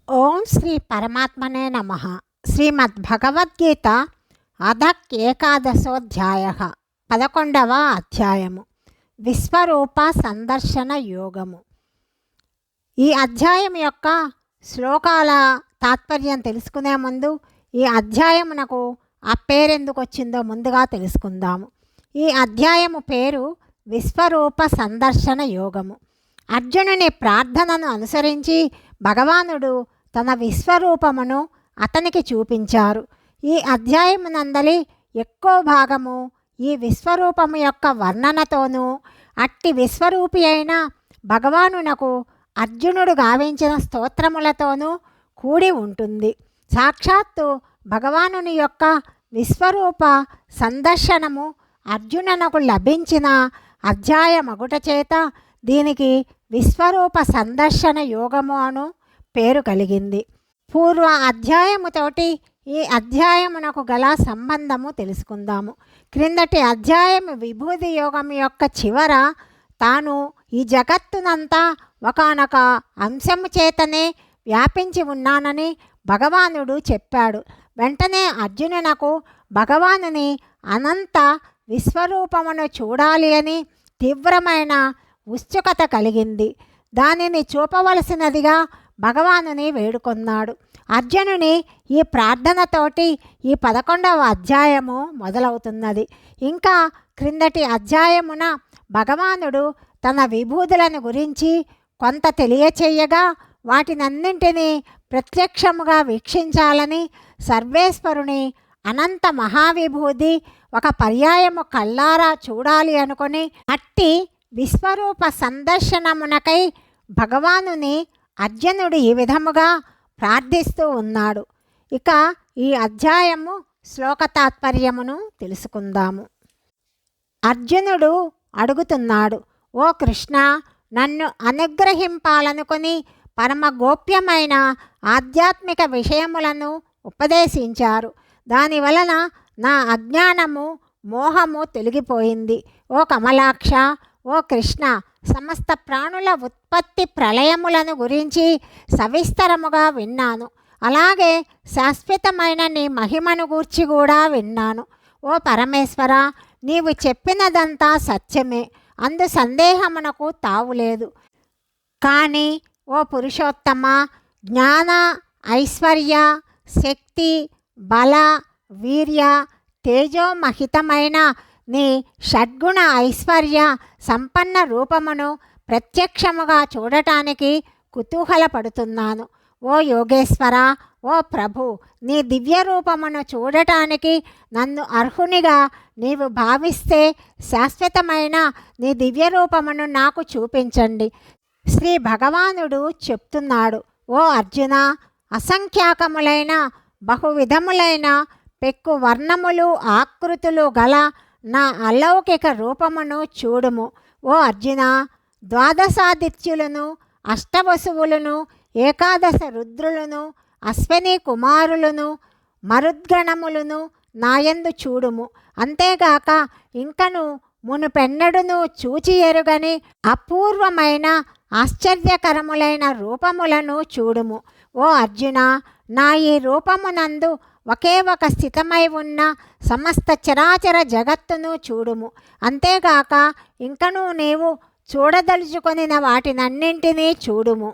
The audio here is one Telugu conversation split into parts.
ఓం శ్రీ పరమాత్మనే నమ. శ్రీమద్భగవద్గీత అధక్ ఏకాదశోధ్యాయ 11వ అధ్యాయము విశ్వరూప సందర్శన యోగము. ఈ అధ్యాయం యొక్క శ్లోకాల తాత్పర్యం తెలుసుకునే ముందు ఈ అధ్యాయమునకు ఆ పేరెందుకు వచ్చిందో ముందుగా తెలుసుకుందాము. ఈ అధ్యాయము పేరు విశ్వరూప సందర్శన యోగము. అర్జునుని ప్రార్థనను అనుసరించి భగవానుడు తన విశ్వరూపమును అతనికి చూపించారు. ఈ అధ్యాయమునందలి ఎక్కువ భాగము ఈ విశ్వరూపము యొక్క వర్ణనతోనూ అట్టి విశ్వరూపి అయిన భగవానునకు అర్జునుడు గావించిన స్తోత్రములతోనూ కూడి ఉంటుంది. సాక్షాత్తు భగవానుని యొక్క విశ్వరూప సందర్శనము అర్జునునకు లభించిన అధ్యాయమగుట చేత దీనికి విశ్వరూప సందర్శన యోగము అను పేరు కలిగింది. పూర్వ అధ్యాయముతోటి ఈ అధ్యాయమునకు గల సంబంధము తెలుసుకుందాము. క్రిందటి అధ్యాయము విభూతి యోగం యొక్క చివర తాను ఈ జగత్తునంతా ఒకానొక అంశము చేతనే వ్యాపించి ఉన్నానని భగవానుడు చెప్పాడు. వెంటనే అర్జునునకు భగవానుని అనంత విశ్వరూపమును చూడాలి అని తీవ్రమైన ఉత్సుకత కలిగింది. దానిని చూపవలసినదిగా భగవానుని వేడుకొన్నాడు. అర్జునుని ఈ ప్రార్థనతోటి ఈ 11వ అధ్యాయము మొదలవుతున్నది. ఇంకా క్రిందటి అధ్యాయమున భగవానుడు తన విభూతులను గురించి కొంత తెలియచేయగా వాటినన్నింటినీ ప్రత్యక్షముగా వీక్షించాలని సర్వేశ్వరుని అనంత మహావిభూతి ఒక పర్యాయము కళ్ళారా చూడాలి అనుకొని అట్టి విశ్వరూప సందర్శనమునకై భగవానుని అర్జునుడు ఈ విధముగా ప్రార్థిస్తూ ఉన్నాడు. ఇక ఈ అధ్యాయము శ్లోక తాత్పర్యమును తెలుసుకుందాము. అర్జునుడు అడుగుతున్నాడు, ఓ కృష్ణ, నన్ను అనుగ్రహింపాలనుకొని పరమ గోప్యమైన ఆధ్యాత్మిక విషయములను ఉపదేశించారు. దానివలన నా అజ్ఞానము మోహము తొలగిపోయింది. ఓ కమలాక్ష, ఓ కృష్ణ, సమస్త ప్రాణుల ఉత్పత్తి ప్రళయములను గురించి సవిస్తరముగా విన్నాను. అలాగే శాశ్వతమైన నీ మహిమను గూర్చి కూడా విన్నాను. ఓ పరమేశ్వర, నీవు చెప్పినదంతా సత్యమే, అందు సందేహమునకు తావులేదు. కానీ ఓ పురుషోత్తమ, జ్ఞాన, ఐశ్వర్య, శక్తి, బల, వీర్య, తేజోమహితమైన నీ షడ్గుణ ఐశ్వర్య సంపన్న రూపమును ప్రత్యక్షముగా చూడటానికి కుతూహలపడుతున్నాను. ఓ యోగేశ్వర, ఓ ప్రభు, నీ దివ్య రూపమును చూడటానికి నన్ను అర్హునిగా నీవు భావిస్తే శాశ్వతమైన నీ దివ్య రూపమును నాకు చూపించండి. శ్రీ భగవానుడు చెప్తున్నాడు, ఓ అర్జున, అసంఖ్యాకములైన బహువిధములైన పెక్కు వర్ణములు ఆకృతులు గల నా అలౌకిక రూపమును చూడుము. ఓ అర్జున, ద్వాదశాదిత్యులను, అష్టవసువులను, ఏకాదశ రుద్రులను, అశ్విని కుమారులను, మరుద్గణములను నాయందు చూడుము. అంతేగాక ఇంకను మునుపెన్నడును చూచి ఎరుగని అపూర్వమైన ఆశ్చర్యకరములైన రూపములను చూడుము. ఓ అర్జున, నా ఈ రూపమునందు ఒకే ఒక స్థితమై ఉన్న సమస్త చరాచర జగత్తును చూడుము. అంతేగాక ఇంకనూ నీవు చూడదలుచుకొనిన వాటినన్నింటినీ చూడుము.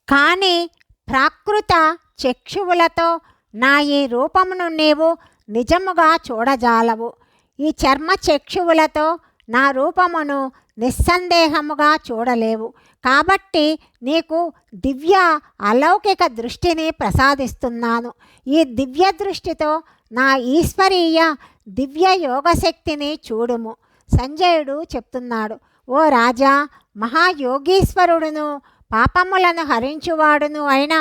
కానీ ప్రాకృత చక్షువులతో నా ఈ రూపమును నీవు నిజముగా చూడజాలవు. ఈ చర్మ చక్షువులతో నా రూపమును నిస్సందేహముగా చూడలేవు. కాబట్టి నీకు దివ్య అలౌకిక దృష్టిని ప్రసాదిస్తున్నాను. ఈ దివ్య దృష్టితో నా ఈశ్వరీయ దివ్య యోగశక్తిని చూడుము. సంజయుడు చెప్తున్నాడు, ఓ రాజా, మహాయోగీశ్వరుడును పాపములను హరించువాడును అయిన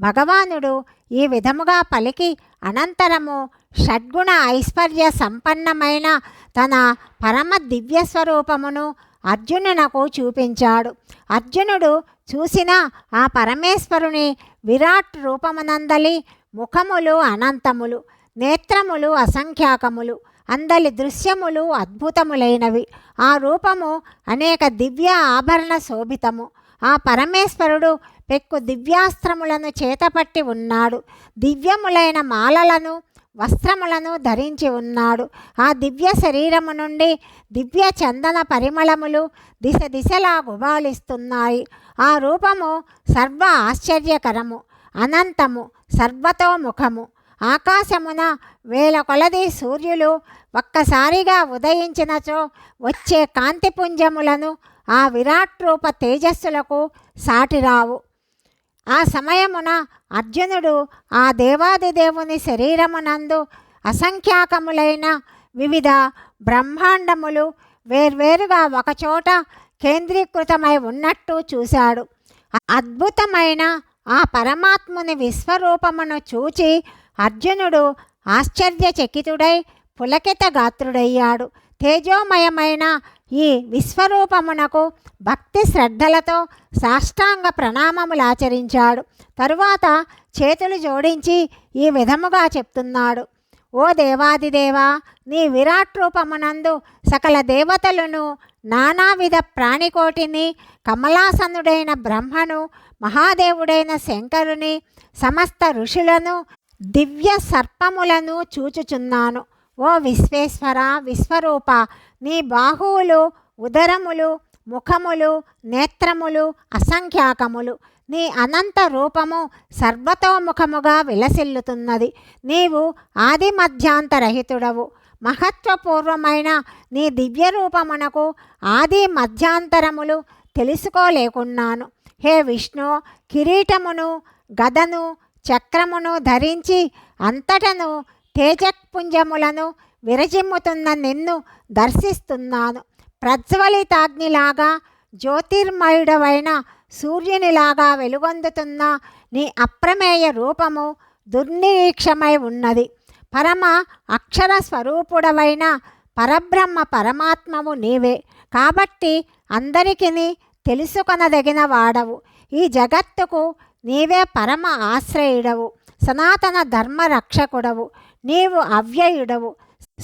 భగవానుడు ఈ విధముగా పలికి అనంతరము షడ్గుణ ఐశ్వర్య సంపన్నమైన తన పరమ దివ్య స్వరూపమును అర్జునునకు చూపించాడు. అర్జునుడు చూసిన ఆ పరమేశ్వరుని విరాట్ రూపమునందలి ముఖములు అనంతములు, నేత్రములు అసంఖ్యాకములు, అందలి దృశ్యములు అద్భుతములైనవి. ఆ రూపము అనేక దివ్య ఆభరణ శోభితము. ఆ పరమేశ్వరుడు పెక్కు దివ్యాస్త్రములను చేతపట్టి ఉన్నాడు. దివ్యములైన మాలలను వస్త్రములను ధరించి ఉన్నాడు. ఆ దివ్య శరీరము నుండి దివ్య చందన పరిమళములు దిశ దిశలా గుబాళిస్తున్నాయి. ఆ రూపము సర్వ ఆశ్చర్యకరము, అనంతము, సర్వతోముఖము. ఆకాశమున వేల కొలది సూర్యులు ఒక్కసారిగా ఉదయించినచో వచ్చే కాంతిపుంజములను ఆ విరాట్ రూప తేజస్సులకు సాటిరావు. ఆ సమయమున అర్జునుడు ఆ దేవాదిదేవుని శరీరమునందు అసంఖ్యాకములైన వివిధ బ్రహ్మాండములు వేర్వేరుగా ఒకచోట కేంద్రీకృతమై ఉన్నట్టు చూశాడు. అద్భుతమైన ఆ పరమాత్ముని విశ్వరూపమును చూచి అర్జునుడు ఆశ్చర్యచకితుడై పులకిత గాత్రుడయ్యాడు. తేజోమయమైన ఈ విశ్వరూపమునకు భక్తి శ్రద్ధలతో సాష్టాంగ ప్రణామములాచరించాడు. తరువాత చేతులు జోడించి ఈ విధముగా చెప్తున్నాడు: ఓ దేవాదిదేవా, నీ విరాట్ రూపమునందు సకల దేవతలను, నానావిధ ప్రాణికోటిని, కమలాసనుడైన బ్రహ్మను, మహాదేవుడైన శంకరుని, సమస్త ఋషులను, దివ్య సర్పములను చూచుచున్నాను. ఓ విశ్వేశ్వర, విశ్వరూప, నీ బాహువులు, ఉదరములు, ముఖములు, నేత్రములు అసంఖ్యాకములు. నీ అనంత రూపము సర్వతోముఖముగా విలసిల్లుతున్నది. నీవు ఆది మధ్యాంతరహితుడవు. మహత్వపూర్వమైన నీ దివ్య రూపమునకు ఆది మధ్యాంతరములు తెలుసుకోలేకున్నాను. హే విష్ణు, కిరీటమును, గదను, చక్రమును ధరించి అంతటను తేజపుంజములను విరజిమ్ముతున్న నిన్ను దర్శిస్తున్నాను. ప్రజ్వలితాగ్నిలాగా, జ్యోతిర్మయుడవైన సూర్యునిలాగా వెలుగొందుతున్న నీ అప్రమేయ రూపము దుర్నిరీక్షమై ఉన్నది. పరమ అక్షర స్వరూపుడవైన పరబ్రహ్మ పరమాత్మవు నీవే. కాబట్టి అందరికీ తెలుసుకొనదగిన వాడవు. ఈ జగత్తుకు నీవే పరమ ఆశ్రయుడవు, సనాతన ధర్మ రక్షకుడవు. నీవు అవ్యయుడవు,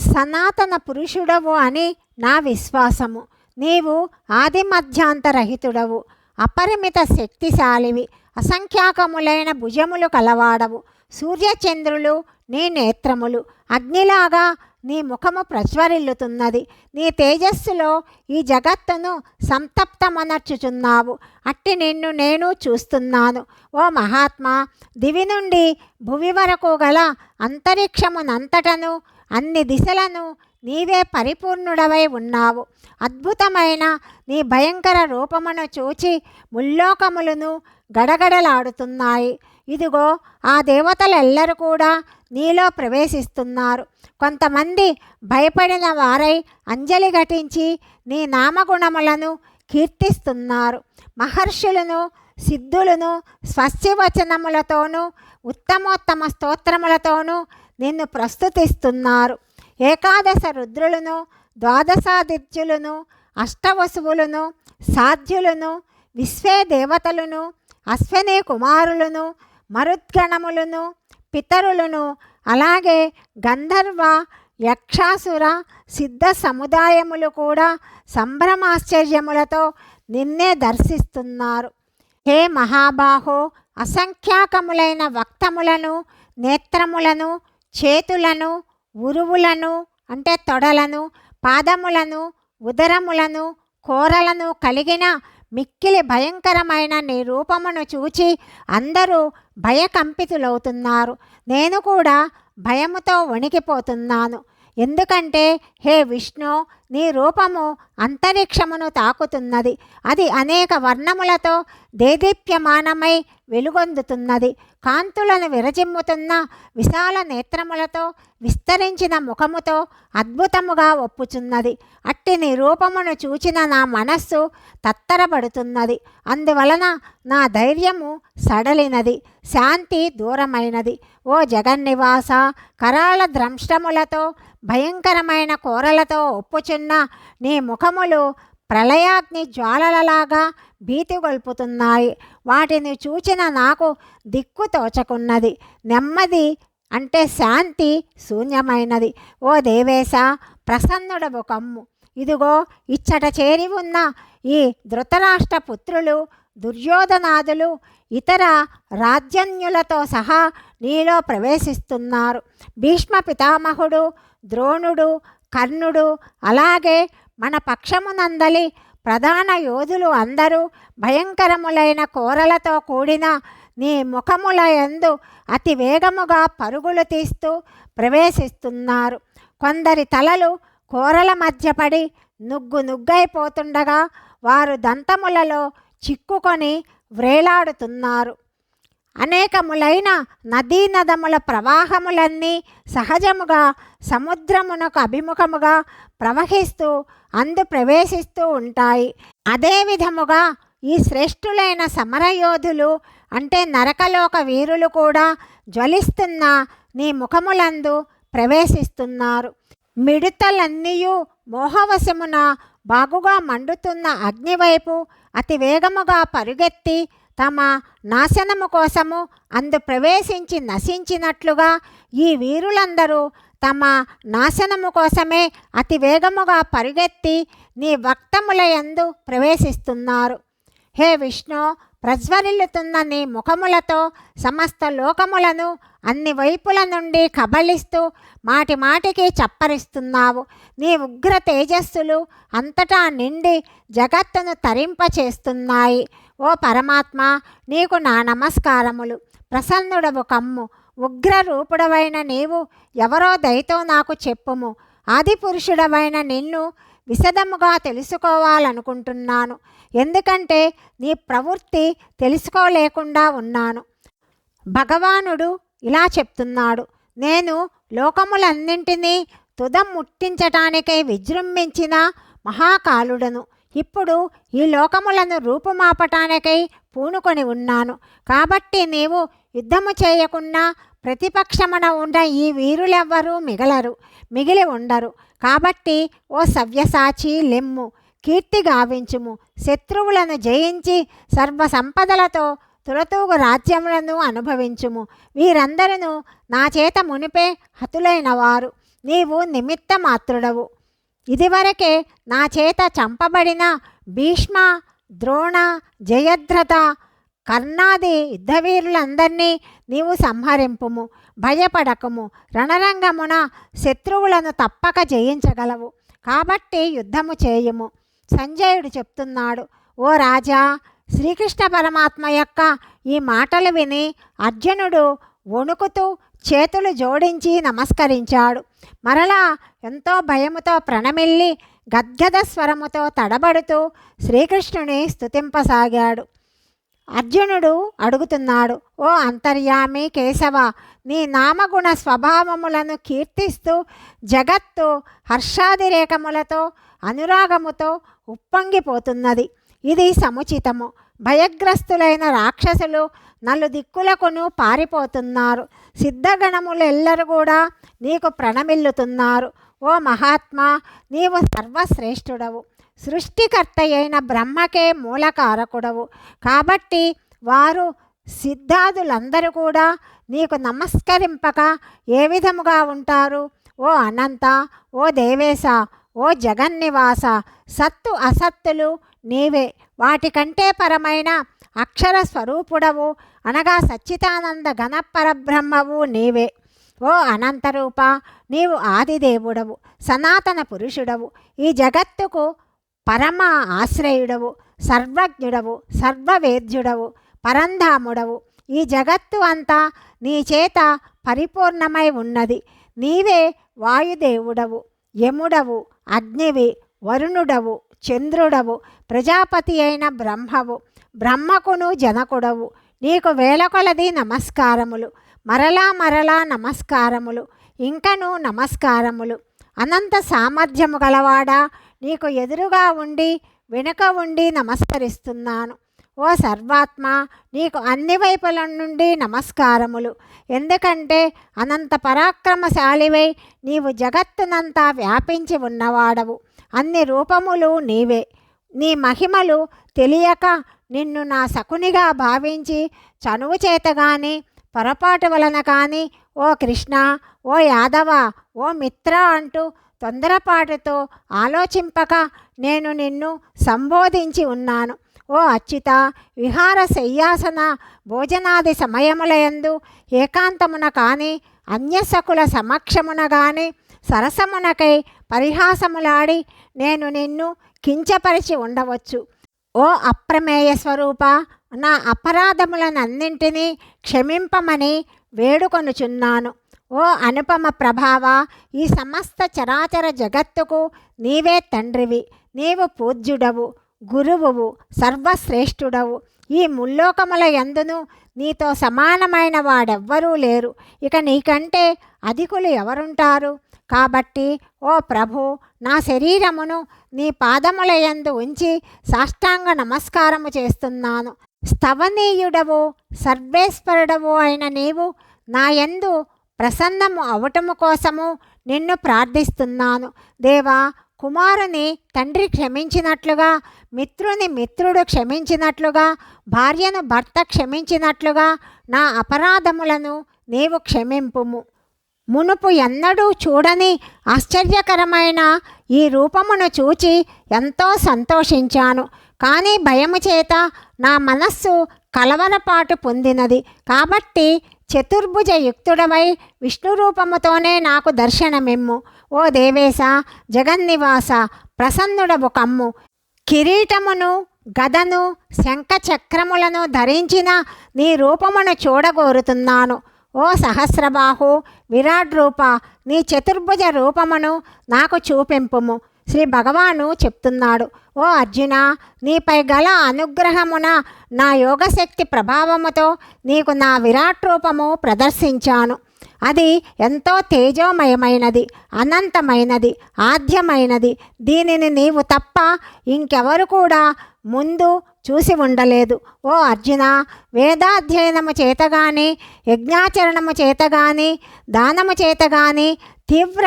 సనాతన పురుషుడవు అని నా విశ్వాసము. నీవు ఆది మధ్యాంతరహితుడవు, అపరిమిత శక్తిశాలివి, అసంఖ్యాకములైన భుజములు కలవాడవు. సూర్యచంద్రులు నీ నేత్రములు, అగ్నిలాగా నీ ముఖము ప్రజ్వరిల్లుతున్నది. నీ తేజస్సులో ఈ జగత్తును సంతప్తమనర్చుచున్నావు. అట్టి నిన్ను నేను చూస్తున్నాను. ఓ మహాత్మా, దివి నుండి భువి వరకు గల అంతరిక్షమునంతటను అన్ని దిశలను నీవే పరిపూర్ణుడవై ఉన్నావు. అద్భుతమైన నీ భయంకర రూపమును చూచి ముల్లోకములను గడగడలాడుతున్నాయి. ఇదిగో, ఆ దేవతలెల్లరూ కూడా నీలో ప్రవేశిస్తున్నారు. కొంతమంది భయపడిన వారై అంజలి ఘటించి నీ నామగుణములను కీర్తిస్తున్నారు. మహర్షులను, సిద్ధులను స్వస్తివచనములతోనూ ఉత్తమోత్తమ స్తోత్రములతోనూ నిన్ను ప్రస్తుతిస్తున్నారు. ఏకాదశ రుద్రులను, ద్వాదశాదిత్యులను, అష్టవసువులను, సాధ్యులను, విశ్వే దేవతలను, అశ్విని కుమారులను, మరుద్గణములను, పితరులను, అలాగే గంధర్వ, యక్షాసుర, సిద్ధ సముదాయములు కూడా సంభ్రమాశ్చర్యములతో నిన్నే దర్శిస్తున్నారు. హే మహాబాహో, అసంఖ్యాకములైన వక్తములను, నేత్రములను, చేతులను, ఉరువులను అంటే తొడలను, పాదములను, ఉదరములను, కోరలను కలిగిన మిక్కిలి భయంకరమైన నీ రూపమును చూచి అందరూ భయకంపితులవుతున్నారు. నేను కూడా భయముతో వణికిపోతున్నాను. ఎందుకంటే హే విష్ణు, నీ రూపము అంతరిక్షమును తాకుతున్నది. అది అనేక వర్ణములతో దేదీప్యమానమై వెలుగొందుతున్నది. కాంతులను విరజిమ్ముతున్న విశాల నేత్రములతో, విస్తరించిన ముఖముతో అద్భుతముగా ఒప్పుచున్నది. అట్టి నీ రూపమును చూచిన నా మనస్సు తత్తరపడుతున్నది. అందువలన నా ధైర్యము సడలినది, శాంతి దూరమైనది. ఓ జగన్నివాస, కరాళ ద్రంష్టములతో, భయంకరమైన కోరలతో ఒప్పుచున్న నీ ముఖములు ప్రళయాగ్ని జ్వాలలలాగా భీతిగొల్పుతున్నాయి. వాటిని చూచిన నాకు దిక్కు తోచకున్నది. నెమ్మది అంటే శాంతి శూన్యమైనది. ఓ దేవేశ, ప్రసన్నుడవు కమ్ము. ఇదిగో, ఇచ్చట చేరి ఉన్న ఈ ధృతరాష్ట్ర పుత్రులు, దుర్యోధనాదులు ఇతర రాజ్యన్యులతో సహా నీలో ప్రవేశిస్తున్నారు. భీష్మ పితామహుడు, ద్రోణుడు, కర్ణుడు, అలాగే మన పక్షమునందలి ప్రధాన యోధులు అందరూ భయంకరములైన కోరలతో కూడిన నీ ముఖముల యందు అతి వేగముగా పరుగులు తీస్తూ ప్రవేశిస్తున్నారు. కొందరి తలలు కోరల మధ్య పడి నుగ్గైపోతుండగా వారు దంతములలో చిక్కుకొని వ్రేలాడుతున్నారు. అనేకములైన నదీనదముల ప్రవాహములన్నీ సహజముగా సముద్రమునకు అభిముఖముగా ప్రవహిస్తూ అందు ప్రవేశిస్తూ ఉంటాయి. అదే విధముగా ఈ శ్రేష్ఠులైన సమరయోధులు అంటే నరకలోక వీరులు కూడా జ్వలిస్తున్న నీ ముఖములందు ప్రవేశిస్తున్నారు. మిడతలన్నీయు మోహవశమున బాగుగా మండుతున్న అగ్నివైపు అతి వేగముగా పరుగెత్తి తమ నాశనము కోసము అందు ప్రవేశించి నశించినట్లుగా ఈ వీరులందరూ తమ నాశనము కోసమే అతి వేగముగా పరుగెత్తి నీ వక్తముల యందు ప్రవేశిస్తున్నారు. హే విష్ణు, ప్రజ్వరిల్లుతున్న నీ ముఖములతో సమస్త లోకములను అన్ని వైపుల నుండి కబళిస్తూ మాటి మాటికి చప్పరిస్తున్నావు. నీ ఉగ్ర తేజస్సులు అంతటా నిండి జగత్తును తరింపచేస్తున్నాయి. ఓ పరమాత్మ, నీకు నా నమస్కారములు. ప్రసన్నుడవు కమ్ము. ఉగ్ర రూపుడవైన నీవు ఎవరో దయతో నాకు చెప్పుము. ఆదిపురుషుడవైన నిన్ను విశదముగా తెలుసుకోవాలనుకుంటున్నాను. ఎందుకంటే నీ ప్రవృత్తి తెలుసుకోలేకుండా ఉన్నాను. భగవానుడు ఇలా చెప్తున్నాడు, నేను లోకములన్నింటినీ తుదం ముట్టించటానికై విజృంభించిన మహాకాలుడను. ఇప్పుడు ఈ లోకములను రూపుమాపటానికై పూనుకొని ఉన్నాను. కాబట్టి నీవు యుద్ధము చేయకుండా ప్రతిపక్షమున ఉన్న ఈ వీరులెవ్వరూ మిగిలి ఉండరు. కాబట్టి ఓ సవ్యసాచి లెమ్ము, కీర్తి గావించుము. శత్రువులను జయించి సర్వసంపదలతో తులతూగు రాజ్యములను అనుభవించుము. వీరందరూ నా చేత మునిపే హతులైన వారు. నీవు నిమిత్త మాత్రుడవు. ఇదివరకే నా చేత చంపబడిన భీష్మ, ద్రోణ, జయద్రథ, కర్ణాది యుద్ధవీరులందరినీ నీవు సంహరింపుము. భయపడకము. రణరంగమున శత్రువులను తప్పక జయించగలవు. కాబట్టి యుద్ధము చేయుము. సంజయుడు చెప్తున్నాడు, ఓ రాజా, శ్రీకృష్ణ పరమాత్మ యొక్క ఈ మాటలు విని అర్జునుడు వణుకుతూ చేతులు జోడించి నమస్కరించాడు. మరలా ఎంతో భయముతో ప్రణమిల్లి గద్గద స్వరముతో తడబడుతూ శ్రీకృష్ణుని స్తుతింపసాగాడు. అర్జునుడు అడుగుతున్నాడు, ఓ అంతర్యామి కేశవ, నీ నామగుణ స్వభావములను కీర్తిస్తూ జగత్తు హర్షాదిరేకములతో అనురాగముతో ఉప్పొంగిపోతున్నది. ఇది సముచితము. భయగ్రస్తులైన రాక్షసులు నలుదిక్కులకును పారిపోతున్నారు. సిద్ధగణములెల్లరూ కూడా నీకు ప్రణమిల్లుతున్నారు. ఓ మహాత్మా, నీవు సర్వశ్రేష్ఠుడవు. సృష్టికర్త అయిన బ్రహ్మకే మూలకారకుడవు. కాబట్టి వారు సిద్ధాదులందరూ కూడా నీకు నమస్కరింపక ఏ విధముగా ఉంటారు? ఓ అనంత, ఓ దేవేశ, ఓ జగన్నివాస, సత్తు అసత్తులు నీవే. వాటికంటే పరమైన అక్షర స్వరూపుడవు అనగా సచ్చిదానంద ఘనపరబ్రహ్మవు నీవే. ఓ అనంతరూప, నీవు ఆదిదేవుడవు, సనాతన పురుషుడవు, ఈ జగత్తుకు పరమ ఆశ్రయుడవు, సర్వజ్ఞుడవు, సర్వవేద్యుడవు, పరంధాముడవు. ఈ జగత్తు అంతా నీ చేత పరిపూర్ణమై ఉన్నది. నీవే వాయుదేవుడవు, యముడవు, అగ్నివి, వరుణుడవు, చంద్రుడవు, ప్రజాపతి అయిన బ్రహ్మవు, బ్రహ్మకును జనకుడవు. నీకు వేలకొలది నమస్కారములు, మరలా నమస్కారములు, ఇంకను నమస్కారములు. అనంత సామర్థ్యము గలవాడా, నీకు ఎదురుగా ఉండి వెనుక ఉండి నమస్కరిస్తున్నాను. ఓ సర్వాత్మ, నీకు అన్ని వైపుల నుండి నమస్కారములు. ఎందుకంటే అనంత పరాక్రమశాలివై నీవు జగత్తునంతా వ్యాపించి ఉన్నవాడవు. అన్ని రూపములు నీవే. నీ మహిమలు తెలియక నిన్ను నా సకునిగా భావించి చనువు చేత కానీ పొరపాటు వలన కానీ ఓ కృష్ణ, ఓ యాదవ, ఓ మిత్ర అంటూ తొందరపాటుతో ఆలోచింపక నేను నిన్ను సంబోధించి ఉన్నాను. ఓ అచ్యుత, విహార శయ్యాసన భోజనాది సమయములయందు ఏకాంతమున కాని అన్యసకుల సమక్షమున గాని సరసమునకై పరిహాసములాడి నేను నిన్ను కించపరిచి ఉండవచ్చు. ఓ అప్రమేయ స్వరూప, నా అపరాధములనన్నింటినీ క్షమింపమని వేడుకొనుచున్నాను. ఓ అనుపమ ప్రభావ, ఈ సమస్త చరాచర జగత్తుకు నీవే తండ్రివి. నీవు పూజ్యుడవు, గురువువు, సర్వశ్రేష్ఠుడవు. ఈ ముల్లోకముల యందును నీతో సమానమైన వాడెవ్వరూ లేరు. ఇక నీకంటే అధికులు ఎవరుంటారు? కాబట్టి ఓ ప్రభు, నా శరీరమును నీ పాదముల యందు ఉంచి సాష్టాంగ నమస్కారము చేస్తున్నాను. స్తవనీయుడవు, సర్వేశ్వరుడవు అయిన నీవు నా యందు ప్రసన్నము అవటము కోసము నిన్ను ప్రార్థిస్తున్నాను. దేవా, కుమారుని తండ్రి క్షమించినట్లుగా, మిత్రుని మిత్రుడు క్షమించినట్లుగా, భార్యను భర్త క్షమించినట్లుగా నా అపరాధములను నీవు క్షమింపుము. మునుపు ఎన్నడూ చూడని ఆశ్చర్యకరమైన ఈ రూపమును చూచి ఎంతో సంతోషించాను. కానీ భయము చేత నా మనస్సు కలవరపాటు పొందినది. కాబట్టి చతుర్భుజ యుక్తుడవై విష్ణు రూపముతోనే నాకు దర్శనమిమ్ము. ఓ దేవేశ, జగన్నివాస, ప్రసన్నుడవు కమ్ము. కిరీటమును, గదను, శంఖ చక్రములను ధరించిన నీ రూపమును చూడగోరుతున్నాను. ఓ సహస్రబాహు, విరాట్ రూప, నీ చతుర్భుజ రూపమును నాకు చూపింపుము. శ్రీ భగవాను చెప్తున్నాడు, ఓ అర్జున, నీపై గల అనుగ్రహమున నా యోగశక్తి ప్రభావముతో నీకు నా విరాట్ రూపము ప్రదర్శించాను. అది ఎంతో తేజోమయమైనది, అనంతమైనది, ఆద్యమైనది. దీనిని నీవు తప్ప ఇంకెవరు కూడా ముందు చూసి ఉండలేదు. ఓ అర్జున, వేదాధ్యయనము చేతగాని, యజ్ఞాచరణము చేతగాని, దానము చేతగాని, తీవ్ర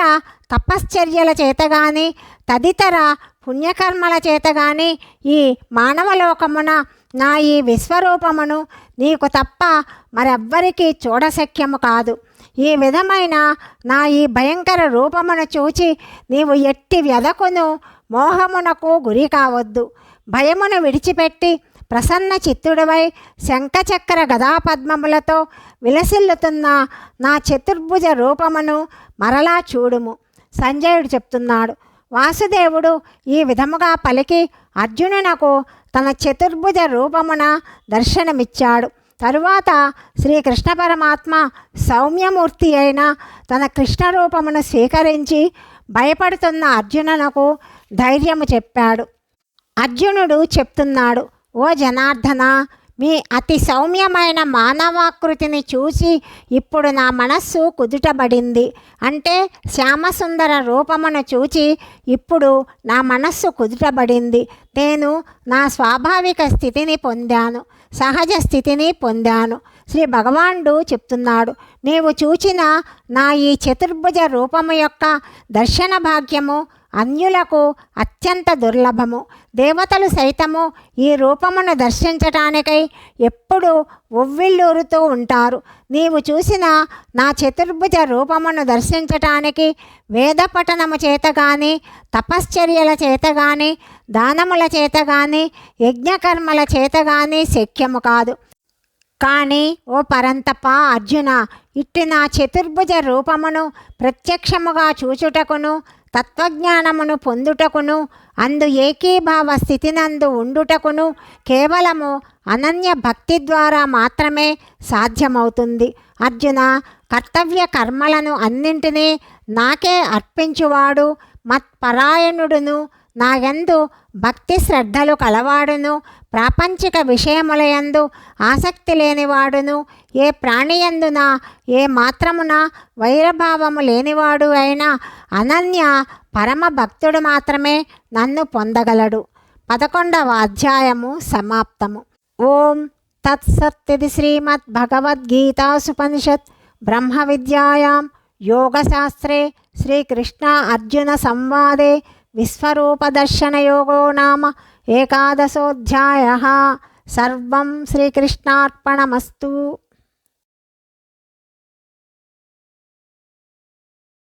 తపశ్చర్యల చేతగాని, తదితర పుణ్యకర్మల చేతగాని ఈ మానవలోకమున నా ఈ విశ్వరూపమును నీకు తప్ప మరెవ్వరికీ చూడశక్యము కాదు. ఈ విధమైన నా ఈ భయంకర రూపమును చూచి నీవు ఎట్టి వ్యధకును మోహమునకు గురి కావద్దు. భయమును విడిచిపెట్టి ప్రసన్న చిత్తుడివై శంఖచక్ర గదాపద్మములతో విలసిల్లుతున్న నా చతుర్భుజ రూపమును మరలా చూడుము. సంజయుడు చెప్తున్నాడు, వాసుదేవుడు ఈ విధముగా పలికి అర్జునునకు తన చతుర్భుజ రూపమున దర్శనమిచ్చాడు. తరువాత శ్రీకృష్ణ పరమాత్మ సౌమ్యమూర్తి అయిన తన కృష్ణ రూపమును స్వీకరించి భయపడుతున్న అర్జునునకు ధైర్యము చెప్పాడు. అర్జునుడు చెప్తున్నాడు, ఓ జనార్దన, మీ అతి సౌమ్యమైన మానవాకృతిని చూసి ఇప్పుడు నా మనస్సు కుదుటబడింది. అంటే శ్యామసుందర రూపమును చూచి ఇప్పుడు నా మనస్సు కుదుటబడింది. నేను నా స్వాభావిక స్థితిని పొందాను, సహజ స్థితిని పొందాను. శ్రీ భగవానుడు చెప్తున్నాడు, నీవు చూచిన నా ఈ చతుర్భుజ రూపము యొక్క దర్శన భాగ్యము అన్యులకు అత్యంత దుర్లభము. దేవతలు సైతము ఈ రూపమును దర్శించటానికై ఎప్పుడు ఉవ్విళ్ళూరుతూ ఉంటారు. నీవు చూసిన నా చతుర్భుజ రూపమును దర్శించటానికి వేద పఠనము చేత గాని, తపశ్చర్యల చేత గాని, దానముల చేత గాని, యజ్ఞకర్మల చేత గాని శక్యము కాదు. కానీ ఓ పరంతప అర్జున, ఇట్టి నా చతుర్భుజ రూపమును ప్రత్యక్షముగా చూచుటకును, తత్వజ్ఞానమును పొందుటకును, అందు ఏకీభావ స్థితినందు ఉండుటకును కేవలము అనన్య భక్తి ద్వారా మాత్రమే సాధ్యమవుతుంది. అర్జున, కర్తవ్య కర్మలను అన్నింటినీ నాకే అర్పించువాడు, మత్పరాయణుడును, నాయందు భక్తి శ్రద్ధలు కలవాడును, ప్రాపంచిక విషయములయందు ఆసక్తి లేనివాడును, ఏ ప్రాణియందున ఏ మాత్రమున వైరభావము లేనివాడు అయిన అనన్య పరమ భక్తుడు మాత్రమే నన్ను పొందగలడు. 11వ అధ్యాయము సమాప్తము. ఓం తత్సత్. శ్రీమద్భగవద్గీతాసుపనిషత్ బ్రహ్మ విద్యాయాం యోగశాస్త్రే శ్రీకృష్ణ అర్జున సంవాదే విశ్వరూపదర్శనయోగో నామ ఏకాదశోऽధ్యాయः. సర్వం శ్రీకృష్ణార్పణమస్తు.